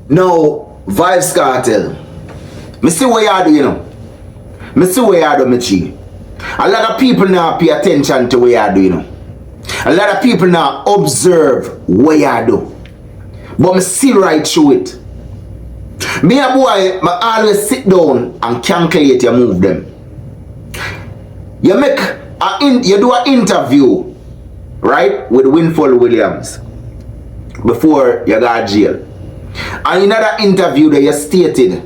Now, Vybz Kartel, me see what you do, you know. Me see what you do, me chi. A lot of people now pay attention to what you do, you know. A lot of people now observe what you do. But me see right through it. Me a boy, me always sit down and calculate your move them. You do an interview, right, with Winful Williams before you got jail. And in that interview that you stated,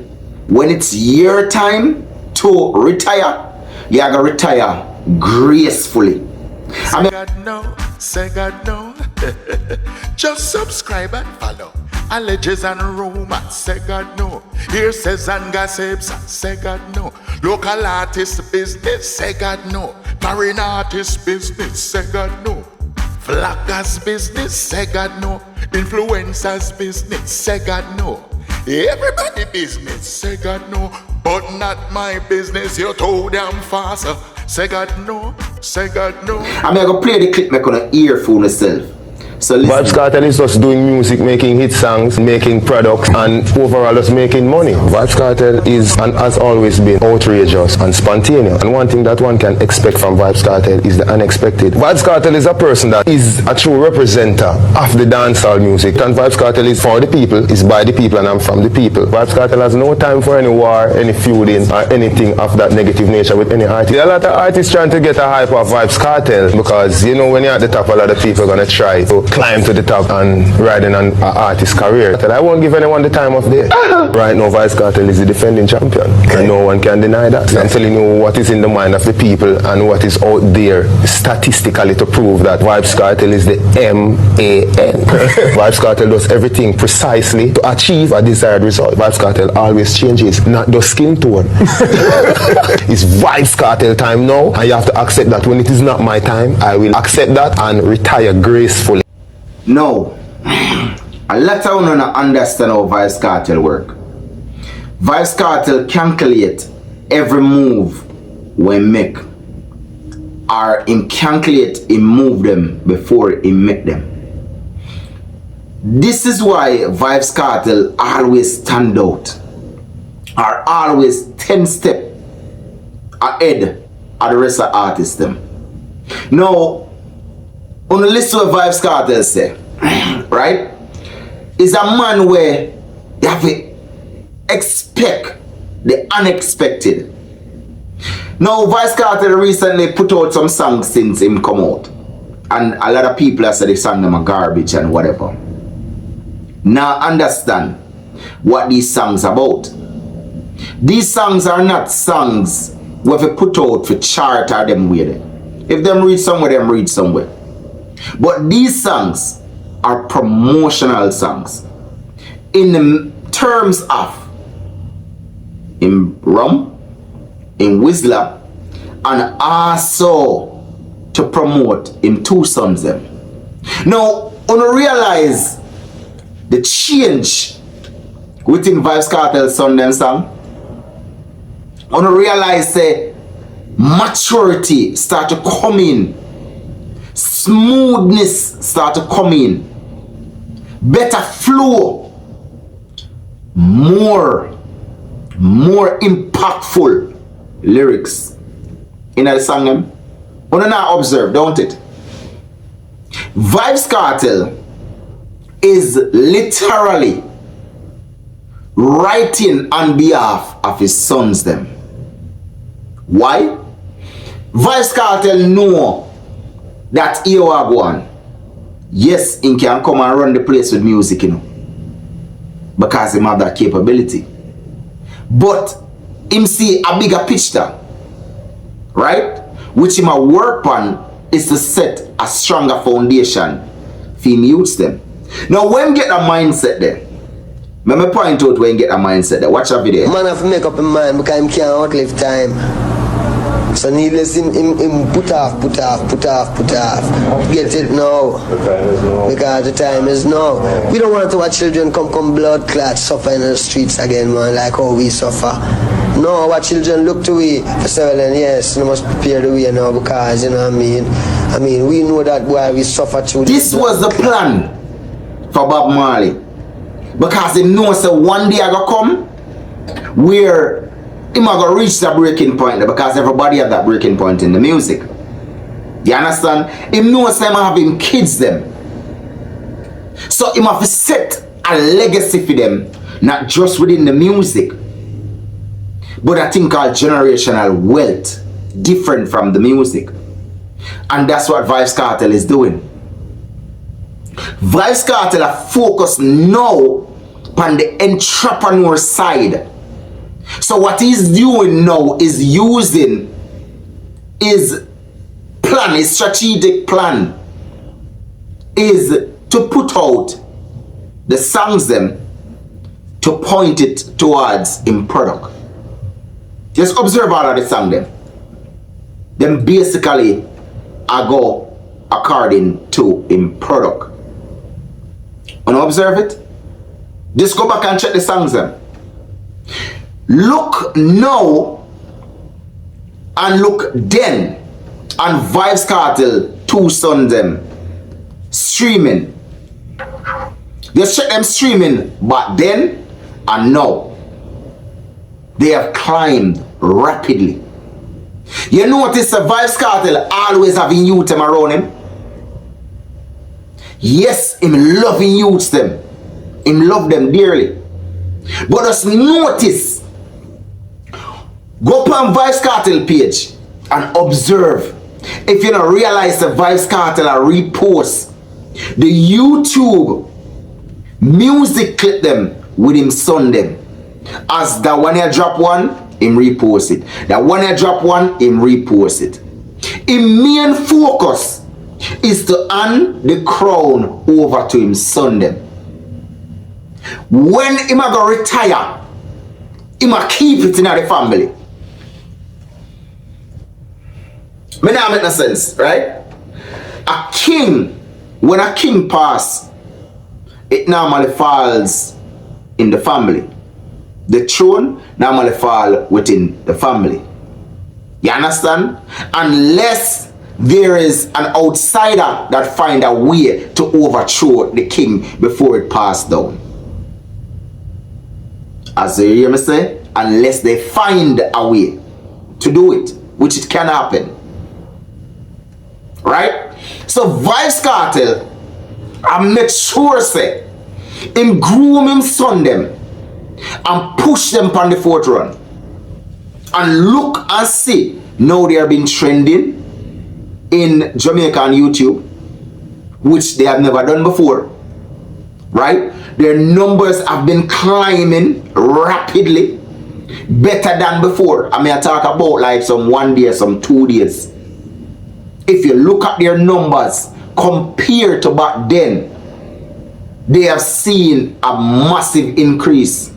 when it's your time to retire, you are going to retire gracefully. Say God no, say God no. Just subscribe and follow. Alleges and rumors, say God no. Hearsays and gossips, say God no. Local artist business, say God no. Foreign artist business, say God no. Flaggers business, say God no. Influencers business, say God no. Everybody business, say God no. But not my business, you're too damn fast. Say God no, say God no. I'm going to play the clip, I'm going to earphone myself. So Vybz Kartel is just doing music, making hit songs, making products, and overall just making money. Vybz Kartel is and has always been outrageous and spontaneous. And one thing that one can expect from Vybz Kartel is the unexpected. Vybz Kartel is a person that is a true representative of the dancehall music. And Vybz Kartel is for the people, is by the people, and I'm from the people. Vybz Kartel has no time for any war, any feuding, or anything of that negative nature with any artist. There are a lot of artists trying to get a hype of Vybz Kartel because, you know, when you're at the top, a lot of people are going to try to climb to the top and riding on an artist's career. I won't give anyone the time of day. Right now, Vybz Kartel is the defending champion. Okay. And no one can deny that. Okay. I'm telling you what is in the mind of the people and what is out there statistically to prove that Vybz Kartel is the M-A-N. Vybz Kartel does everything precisely to achieve a desired result. Vybz Kartel always changes, not the skin tone. It's Vybz Kartel time now, and you have to accept that when it is not my time, I will accept that and retire gracefully. No, a lot of you don't understand how Vybz Kartel work. Vybz Kartel calculate every move we make, or him calculate him move them before he make them. This is why Vybz Kartel always stand out, are always 10 steps ahead of the rest of artists them. Now, on the list of Vybz Kartel say, right, is a man where you have to expect the unexpected. Now, Vybz Kartel recently put out some songs since him come out, and a lot of people have said the song them are garbage and whatever. Now understand what these songs are about. These songs are not songs where we put out for chart or them way. If them read somewhere, them read somewhere. But these songs are promotional songs in the terms of in rum, in Whistler, and also to promote him two sons them. Now, on realize the change within Vybz Kartel's son them song, on realize say maturity start to come in. Smoothness start to come in, better flow, more impactful lyrics in the song them. You now observe, don't it? Vybz Kartel is literally writing on behalf of his sons them. Why? Vybz Kartel know that here we are going. Yes, he can come and run the place with music, you know, because he have that capability. But him see a bigger picture, right? Which him a work on is to set a stronger foundation for him use them. Now when get a mindset there, let me point out when get a mindset there. Watch a video. Man have to make up his mind because he can't outlive time. So needless him put off. Get it now. Because the time is now. We don't want our children come blood clot suffer in the streets again, man, like how we suffer. No, our children look to we for several yes, we must prepare the way now because you know what I mean. I mean we know that why we suffer through this was the plan for Bob Marley. Because him knows that one day I go come where him a go reach the breaking point there, because everybody have that breaking point in the music. You understand? Him knows him have him kids them. So him have to set a legacy for them, not just within the music, but a thing called generational wealth, different from the music. And that's what Vybz Kartel is doing. Vybz Kartel are focused now on the entrepreneur side. So what he's doing now is using his plan, his strategic plan, is to put out the songs them to point it towards in product. Just observe all of the song them. Them basically I go according to in product. Wanna observe it? Just go back and check the songs them. Look now and look then, and Vybz Kartel 2 sons them streaming. Just check them streaming back then and now. They have climbed rapidly. You notice the Vybz Kartel always having youth them around him. Yes, him loving youths them. Him love them dearly. But just notice, go up on Vybz Kartel page and observe. If you don't realize the Vybz Kartel are repost the YouTube music clip them with him son them. As that one here drop one, him repost it. That one here drop one, him repost it. His main focus is to hand the crown over to him son them. When him a go retire, him a keep it in the family. Me not make no sense, right? A king, when a king pass, it normally falls in the family. The throne normally fall within the family. You understand? Unless there is an outsider that find a way to overthrow the king before it passed down. As you hear me say, unless they find a way to do it, which it can happen. Right? So Vybz Kartel, I make sure say him groom him son them and push them on the fourth run. And look and see, now they have been trending in Jamaica on YouTube, which they have never done before. Right? Their numbers have been climbing rapidly, better than before. I mean, I talk about like some 1 day, some 2 days. If you look at their numbers compared to back then, they have seen a massive increase.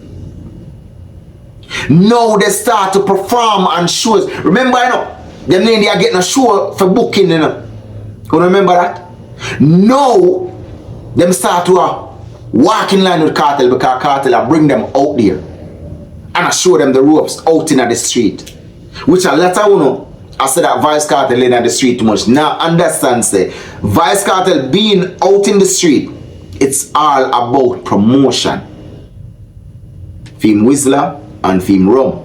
Now they start to perform on shows. Remember, you know, them they are getting a show for booking, you know. You remember that? Now, them start to walk in line with Kartel, because Kartel will bring them out there and I show them the ropes out in the street. Which a lot of you know, I said that Vybz Kartel in the street too much. Now understand, say, Vybz Kartel being out in the street, it's all about promotion. Film Whistler and Film Rum.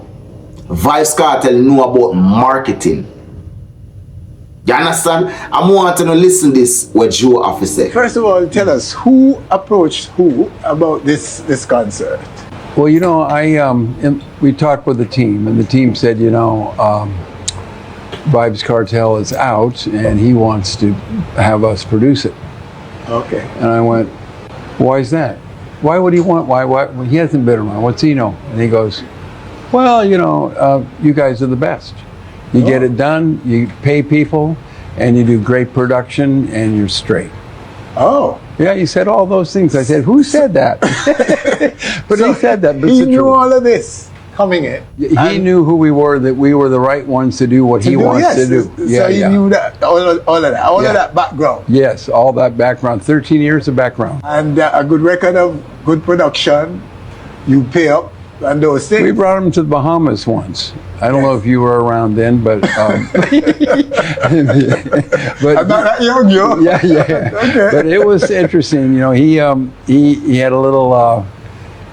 Vybz Kartel know about marketing. You understand? I want to listen to this what Joe have to say. First of all, tell us who approached who about this concert. Well, you know, we talked with the team, and the team said, you know, Vybz Kartel is out, and he wants to have us produce it. Okay. And I went, why is that? Why would he want? Why? He hasn't been around. What's he know? And he goes, well, you know, you guys are the best. You get it done, you pay people, and you do great production, and you're straight. Oh. Yeah, he said all those things. I said, who said that? But so he said that. But he knew all of this coming in. He knew who we were, that we were the right ones to do what he wants to do. So he knew that, all of that background. Yes, all that background, 13 years of background. And a good record of good production, you pay up, and those things. We brought him to the Bahamas once. I don't know if you were around then, but... but I'm not that young, yo. Yeah. Okay. But it was interesting, you know, he had a little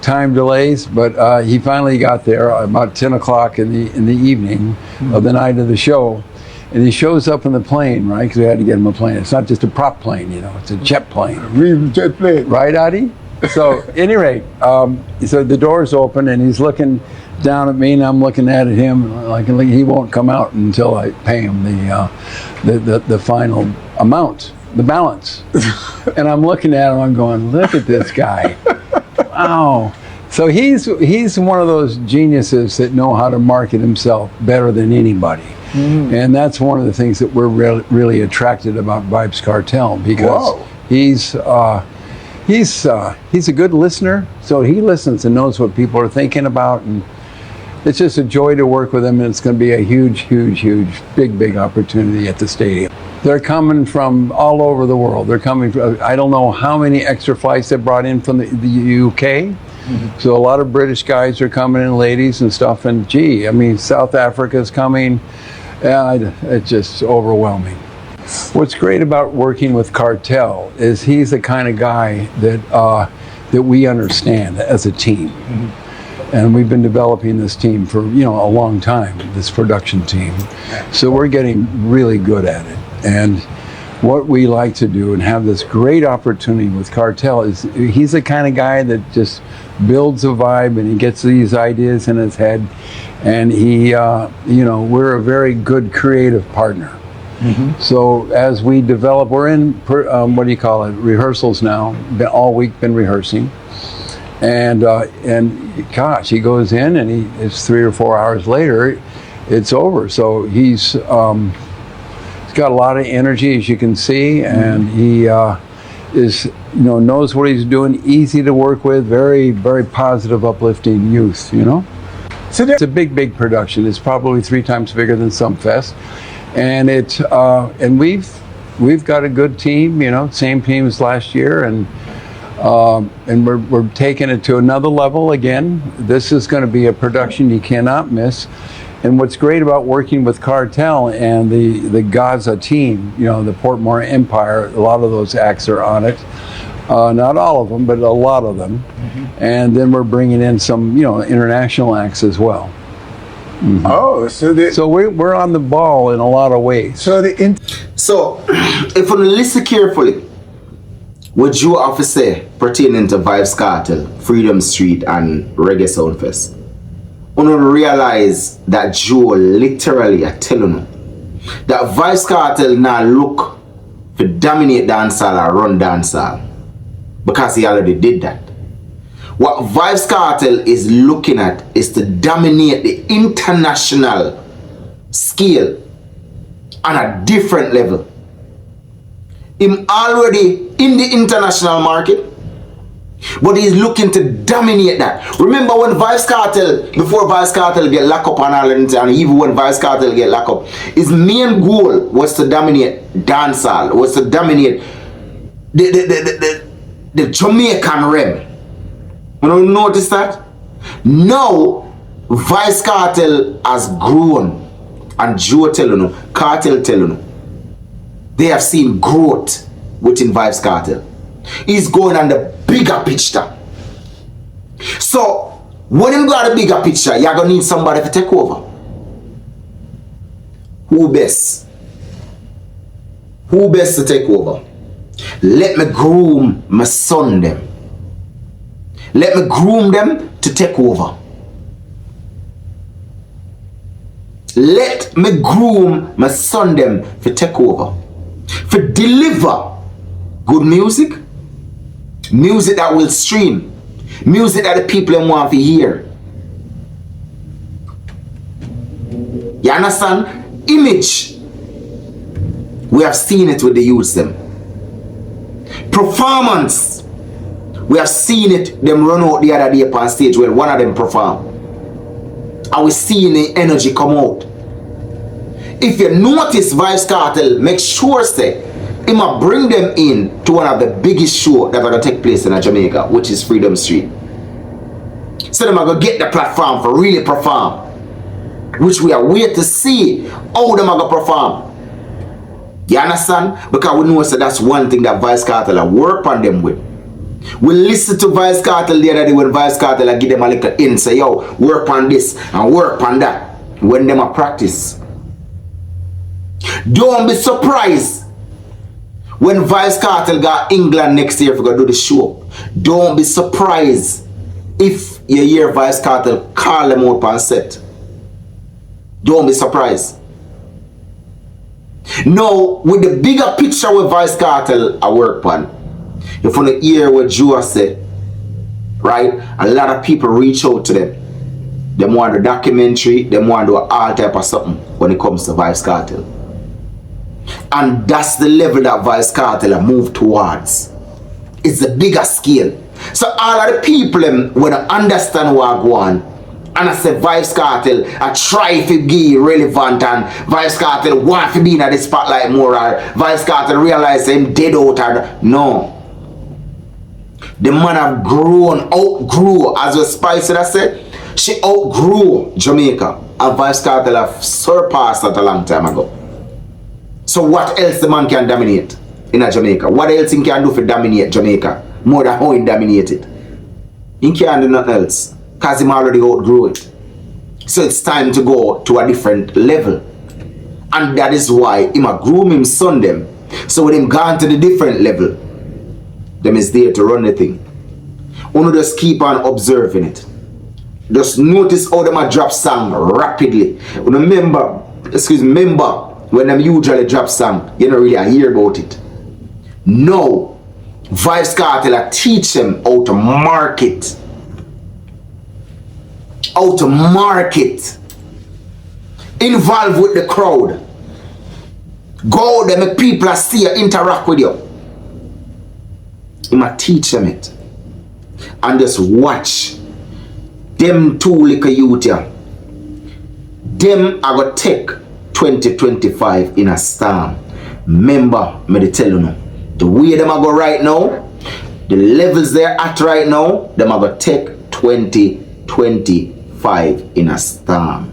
time delays, but he finally got there about 10 o'clock in the evening of the night of the show. And he shows up in the plane, right? Because we had to get him a plane. It's not just a prop plane, you know, it's a jet plane. Real jet plane. Right, Adi? So, at any rate, so the door's open and he's looking down at me and I'm looking at him like he won't come out until I pay him the final amount, the balance. And I'm looking at him, I'm going, look at this guy. Wow. So he's one of those geniuses that know how to market himself better than anybody. And that's one of the things that we're really attracted about Vybz Kartel, because he's a good listener, so he listens and knows what people are thinking about, and it's just a joy to work with him, and it's going to be a huge, big opportunity at the stadium. They're coming from all over the world. They're coming from, I don't know how many extra flights they brought in from the UK. So a lot of British guys are coming in, ladies and stuff, and gee, I mean, South Africa's coming. It's just overwhelming. What's great about working with Kartel is he's the kind of guy that we understand as a team. And we've been developing this team for, you know, a long time, this production team. So we're getting really good at it. And what we like to do and have this great opportunity with Kartel is he's the kind of guy that just builds a vibe and he gets these ideas in his head. And he, you know, we're a very good creative partner. So as we develop, we're in, what do you call it, rehearsals now, all week been rehearsing. And gosh, he goes in and it's 3 or 4 hours later, it's over. So he's got a lot of energy, as you can see, and he is, you know, knows what he's doing, easy to work with, very positive, uplifting youth, you know. So it's a big production. It's probably 3 times bigger than Sumfest, and it's and we've got a good team, you know, same team as last year, and we're taking it to another level again. This is going to be a production you cannot miss. And what's great about working with Kartel and the Gaza team, you know, the Portmore Empire, a lot of those acts are on it. Not all of them, but a lot of them. And then we're bringing in some, you know, international acts as well. Oh, so we're on the ball in a lot of ways. So if you listen carefully, what Joe have to say pertaining to Vybz Kartel, Freedom Street, and Reggae Soundfest, you don't realize that Joe literally are telling you that Vybz Kartel now look to dominate dancehall or run dancehall, because he already did that. What Vybz Kartel is looking at is to dominate the international scale on a different level. Him already in the international market, but he's looking to dominate that. Remember when Vybz Kartel, before Vybz Kartel get locked up on Ireland, and even when Vybz Kartel get locked up, his main goal was to dominate dancehall, was to dominate the Jamaican rem. You don't notice that? Now Vybz Kartel has grown, and Joe telling you, Kartel telling you, they have seen growth within Vybz Kartel. He's going on the bigger picture. So when you got a bigger picture, you're gonna need somebody to take over. Who best? Who best to take over? Let me groom my son them. Let me groom them to take over. Let me groom my son them to take over. For deliver good music, music that will stream, music that the people want to hear. You understand? Image, we have seen it with the youths them. Performance, we have seen it them run out the other day upon stage where one of them perform, and we seeing the energy come out. If you notice Vybz Kartel, make sure say he might bring them in to one of the biggest shows that are going to take place in Jamaica, which is Freedom Street. So them are going to get the platform for really perform, which we are waiting to see how them are going to perform. You understand? Because we know so that's one thing that Vybz Kartel work on them with. We listen to Vybz Kartel the other day when Vybz Kartel I give them a little in, say, yo, work on this and work on that. When them a practice. Don't be surprised when Vybz Kartel got England next year if we go do the show. Don't be surprised if you hear Vybz Kartel call them out on set. Don't be surprised. Now, with the bigger picture with Vybz Kartel I work on, if you hear what Joe said, right, a lot of people reach out to them. They want a documentary, they want to do all type of something when it comes to Vybz Kartel. And that's the level that Vybz Kartel move towards. It's the bigger scale. So all of the people when I understand what I go on, and I say Vybz Kartel, I try to be relevant and Vybz Kartel want to be in the spotlight more, or Vybz Kartel realize him dead out, or no. The man have outgrew, as the Spicy that said, she outgrew Jamaica, and Vybz Kartel have surpassed that a long time ago. So what else the man can dominate in a Jamaica? What else he can do for dominate Jamaica more than how he dominated? He can't do nothing else because he already outgrew it. So it's time to go to a different level, and that is why he groom him son them. So when him gone to the different level, them is there to run the thing. Only just keep on observing it. Just notice how them drop song rapidly. Remember when them usually drop song, you don't really hear about it. No, Vybz Kartel teach them how to market. How to market. Involve with the crowd. Go there, make people see you, interact with you. You must teach them it. And just watch. Them two little youth here. Them are going to take 2025 in a storm. Remember, me tell you now. The way them are go right now, the levels they're at right now, them are going to take 2025 in a storm.